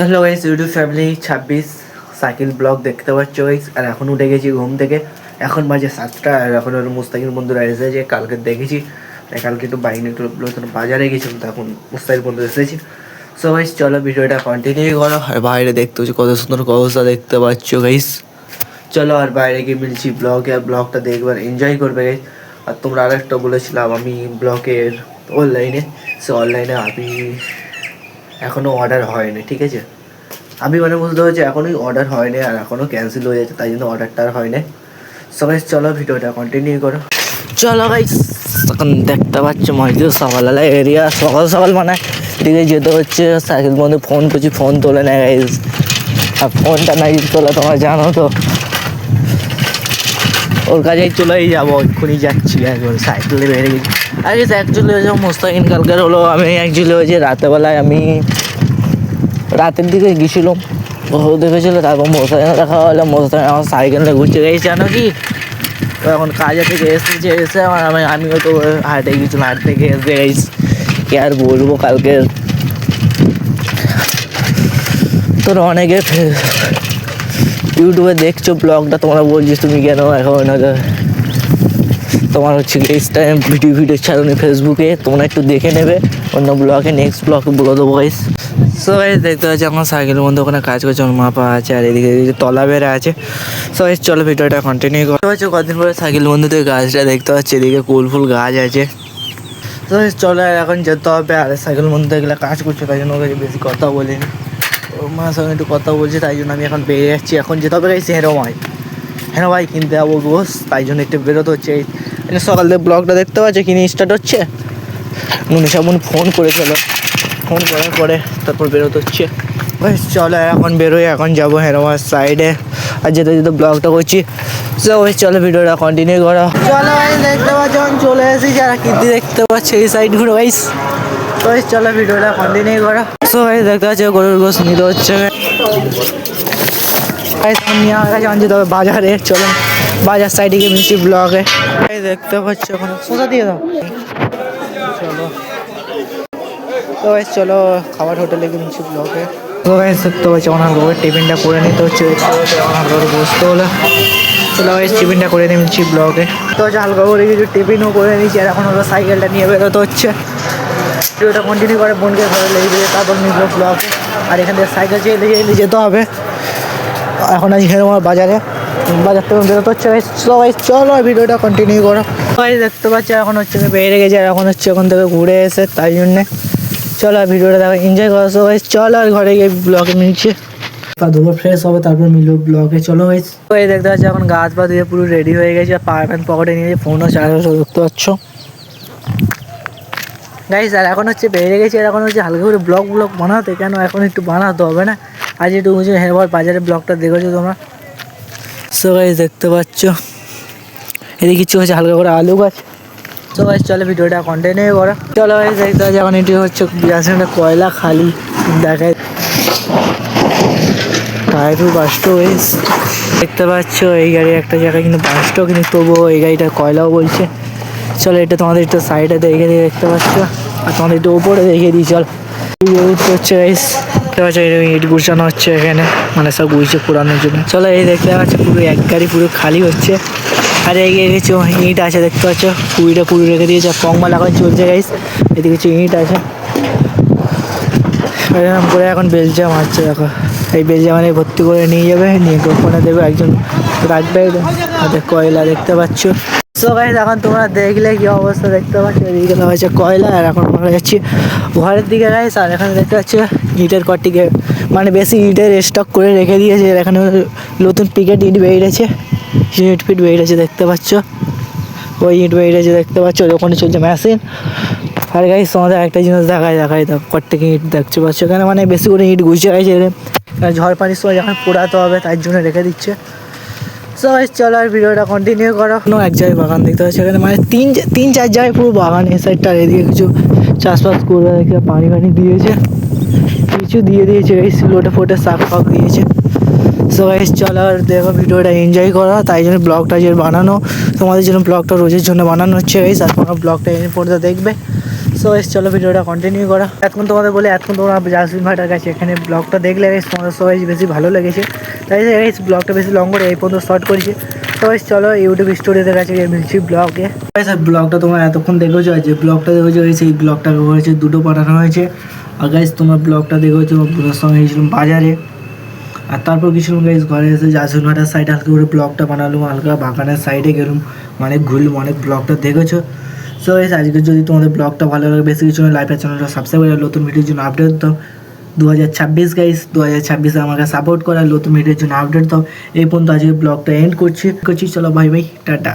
Hello guys, YouTube family 26 cycle blog দেখতে পাচ্ছ guys. আর এখন উঠে গেছি ঘুম থেকে। এখন বাজে 7টা। আর এখন ওর মুস্তাকির বন্ধুরা এসেছে। কালকে দেখেছি, কালকে একটু বাইক নিয়ে একটু বাজারে গেছিলাম, তখন মুস্তাকির বন্ধু এসেছি। সো গাইস চলো ভিডিওটা কন্টিনিউ করো। আর বাইরে দেখতে হচ্ছে কত সুন্দর অবস্থা দেখতে পাচ্ছ গাইস। চলো আর বাইরে গিয়ে মিলছি ব্লগে, আর ব্লগটা দেখবার এনজয় করবে গাইস। আর তোমরা আরেকটা বলেছিলাম আমি ব্লগের অনলাইনে, সো অনলাইনে আমি এখনও অর্ডার হয়নি, ঠিক আছে। আমি মানে বুঝতে পারছি এখনই অর্ডার হয়নি, আর এখনও ক্যান্সেল হয়ে যাচ্ছে, তাই জন্য অর্ডারটা আর হয়নি। সো গাইস চলো ভিডিওটা কন্টিনিউ করো। চলো গাইস, এখন দেখতে পাচ্ছ মসজিদ সকালবেলা এরিয়া, সকাল সকাল মানে এদিকে যেতে হচ্ছে। সাইকেল বন্ধু ফোন করছি, ফোন তোলে না গাইস। আর ফোনটা নাই তোলে তোমরা জানো তো, ওর কাছেই চলেই যাবো, এক্ষুনি যাচ্ছি একবার সাইকেলে বেড়ে গেছি। আর অ্যাকচুয়ালি হয়েছে মোস্তাকিন কালকের হলো, আমি অ্যাকচুয়ালি হয়েছে রাতেরবেলায় আমি রাতের দিকে গেছিলাম, ও দেখেছিলো। তারপর মোস্তাকিন দেখা হলো, মোস্তাকিন আমার সাইকেলটা ঘুরতে গেছি জানো কি। তো এখন কাজে থেকে এসে আমিও তো হাটে গেছিলাম, হাট থেকে এসে গেছি। কি আর বলবো, কালকের তোর অনেকে ইউটিউবে দেখছো ব্লগটা, তোমরা বলছিস তুমি কেন এখন তোমার হচ্ছে নেক্সট টাইম ভিডিও ছাড়ুনি ফেসবুকে, তোমরা একটু দেখে নেবে অন্য ব্লগে, নেক্সট ব্লগে বলে দেবো গাইস। সো গাইস দেখতে পাচ্ছি আমার সাইকেলের মধ্যে ওখানে কাজ করছে, ওর মাপা আছে, আর এদিকে তলা বেড়া আছে। সো গাইস চলো ভিডিওটা কন্টিনিউ করতে পারছো। কদিন পরে সাইকেল বন্ধুতে গাছটা দেখতে পাচ্ছি, এদিকে ফুল গাছ আছে। তো চলো এখন যেতে হবে, আর সাইকেল বন্ধু এগুলো কাজ করছে, তাই জন্য ওকে বেশি কথা বলিনি। ওর মার সঙ্গে একটু কথা বলছে, তাই জন্য আমি এখন বেরিয়ে যাচ্ছি। এখন যেতে হবে গাইস হেরো ভাই কিনতে যাবো গোস, তাই জন্য একটু বেরোতে হচ্ছে। সকাল থেকে ব্লগটা দেখতে পাচ্ছি কিনে স্টার্ট হচ্ছে। সামন ফোন করেছিল, ফোন করার পরে তারপর বেরোতে হচ্ছে। ওই চলো এখন বেরোই, এখন যাবো হেরোমার সাইডে। আর যেতে যেতে ব্লগটা করছি। সো ওই চলো ভিডিওটা কন্টিনিউ করো। চলো ভাই দেখতে পাচ্ছি এখন চলে এসেছি, যারা কীর্তি দেখতে পাচ্ছে এই সাইড ঘুরে ভাইস। তো চলো ভিডিওটা কন্টিনিউ করো। সো ভাই দেখতে পাচ্ছি গরুর গোস নিতে হচ্ছে নিয়ে আমার কাছে আনছে, তবে বাজারে চলো বাজার সাইডে গিয়ে মিশি ব্লগে। দেখতে পাচ্ছি ওখানে সোজা দিয়ে দাও। চলো তো ভাই চলো খাবার হোটেলে গিয়ে মিশি ব্লগে। তো ভাই দেখতে পাচ্ছি ওনার বউয়ের টিফিনটা করে নিতে হচ্ছে, ওনার বউর বসতে হলো। চলো ভাই টিফিনটা করে নিয়ে মিশি ব্লগে। তো হালকা করে কিছু টিফিনও করে নিচ্ছি, আর এখন ওরা সাইকেলটা নিয়ে বেরোতে হচ্ছে। ভিডিওটা কন্টিনিউ করে বোনকে ঘরে লেগে দিয়ে তারপর মিশবো ব্লগে। আর এখান থেকে সাইকেল চেয়ে যেতে হবে। এখন আজ হেরোমার বাজার থেকে বেরোতে হচ্ছে। সবাই চলো ভিডিওটা কন্টিনিউ করো। সবাই দেখতে পাচ্ছি এখন হচ্ছে বেরিয়ে গেছে, আর এখন হচ্ছে ওখান থেকে ঘুরে এসে, তাই জন্যে চলো ভিডিওটা দেখো, এনজয় করো সবাই। চলো আর ঘরে গিয়ে ব্লগে মিলছে, দুপুর ফ্রেশ হবে তারপর মিলবো ব্লগে। চলো ভাই দেখতে পাচ্ছি এখন গা হাত পা ধুয়ে পুরো রেডি হয়ে গেছে, আর পাওয়ার ব্যাংক পকেটে নিয়ে ফোনও চার্জ দেখতে পাচ্ছ গাইস। আর এখন হচ্ছে বেরিয়ে গেছে, আর এখন হচ্ছে হালকা করে ব্লগ বানাতে, কেন এখন একটু বানাতে হবে না, আজ একটু হেরবার বাজারের ব্লগটা দেখেছো তোমরা। সো গাইস দেখতে পাচ্ছ এদিকে কিছু হচ্ছে হালকা করে আলু গাছ। সো গাইস চলো ভিডিওটা কন্টিনিউ করো। চলো গাইস দেখতে পাচ্ছি এখন এটি হচ্ছে গ্যাসের কয়লা খালি দেখায়, টায়ার বাস্ট গাইস দেখতে পাচ্ছ। এই গাড়ি একটা জায়গায় কিন্তু বাস্ট, কিন্তু তবুও এই গাড়িটা কয়লাও বলছে। চলো এটা তোমাদের একটু সাইডে দেখে দিয়ে দেখতে পাচ্ছ, আর তোমাদের একটু উপরে দেখিয়ে দিই। চল হচ্ছে গাইস দেখতে পাচ্ছ ইট গুছানো হচ্ছে এখানে, মানে সব গুছিয়ে পুরানোর জন্য। চলো এই দেখতে পাচ্ছ পুরো এক গাড়ি পুরো খালি হচ্ছে, আর এগিয়ে কিছু ইট আছে দেখতে পাচ্ছ, কুড়িটা পুরো রেখে দিয়েছে, কংমা লাগানো চলছে গাইস। এদিকে কিছু ইট আছে, এরকম করে এখন বেলচা মারছে। দেখো এই বেলচা মানে ভর্তি করে নিয়ে যাবে, নিয়ে ওখানে দেবে, একজন রাখবে হাতে কয়লা দেখতে পাচ্ছ। সো গাইস এখন তোমরা দেখলে কি অবস্থা দেখতে পাচ্ছ, এদিকে হয়েছে কয়লা, আর এখন আমরা যাচ্ছি ঘরের দিকে গাইস। আর এখানে দেখতে পাচ্ছ ইটের কটিকে মানে বেশি ইটের স্টক করে রেখে দিয়েছে, এখানে নতুন পিকেট ইট বেরিয়েছে, ইট ফিট বেরিয়েছে দেখতে পাচ্ছ, ওই ইট বেরিয়েছে দেখতে পাচ্ছ, ওখানে চলছে মেশিন। আর গাইস তোমাদের একটা জিনিস দেখাই দাও কট্টেকে ইট দেখতে পাচ্ছ, এখানে মানে বেশি করে ইট গুছিয়ে গেছে, ঝড় পানির সময় যখন পোড়াতে হবে তাই জন্য রেখে দিচ্ছে। সো গাইস চলো আর ভিডিওটা কন্টিনিউ করো। এক জায়গায় বাগান দেখতে পাচ্ছি, এখানে মানে তিন চার জায়গায় পুরো বাগান, এই সাইডটা এদিকে কিছু চাষবাস করে দেখে পানি দিয়েছে, কিছু দিয়ে দিয়েছে গাইস, লোটে ফোটে শাক ফাক দিয়েছে। সো গাইস চলো আর দেখো ভিডিওটা এনজয় করো, তাই জন্য ব্লগটা যে বানানো তোমাদের জন্য, ব্লগটা রোজের জন্য বানানো হচ্ছে গাইস। আর তোমরা ব্লগটা এনে পড়তে দেখবে। সো গাইস চলো ভিডিওটা কন্টিনিউ করা। এখন তোমাদের বলে এখন তোমরা জাসমিন ভাইটার কাছে এখানে ব্লগটা দেখলে গাইস তোমাদের সবাই বেশি ভালো লেগেছে, তাই গাইস ব্লগটা বেশি লং করে এই পর্যন্ত শর্ট করেছি। তো গাইস চলো ইউটিউব স্টোরিতে কাছে গিয়ে মিলছি ব্লগে। গাইস ব্লগটা তোমরা এতক্ষণ দেখেছো, আর যে ব্লগটা দেখেছো সেই ব্লগটা হয়েছে দুটো পাঠানো হয়েছে। আর গাইস তোমার ব্লগটা দেখেছো বন্ধুদের সঙ্গে গিয়েছিলাম বাজারে, আর তারপর গেছিলাম গাইস ঘরে এসে জাসমিন ভাইটার সাইড হালকা করে ব্লগটা বানালাম, হালকা বাগানের সাইডে গেলাম, অনেক ঘুরলাম, অনেক ব্লগটা দেখেছো। সো গাইস আজকে যদি তোমাদের ব্লগটা ভালো লাগে বেশি কিছু লাইভ চ্যানেলটা সাবস্ক্রাইব করে নতুন ভিডিওর জন্য আপডেট দাও। 2026 গাইস 2026 আমাকে সাপোর্ট করার নতুন ভিডিওর জন্য আপডেট দাও। এই পর্যন্ত আজকে ব্লগটা এন্ড করছি। চলো বাই বাই, টাটা।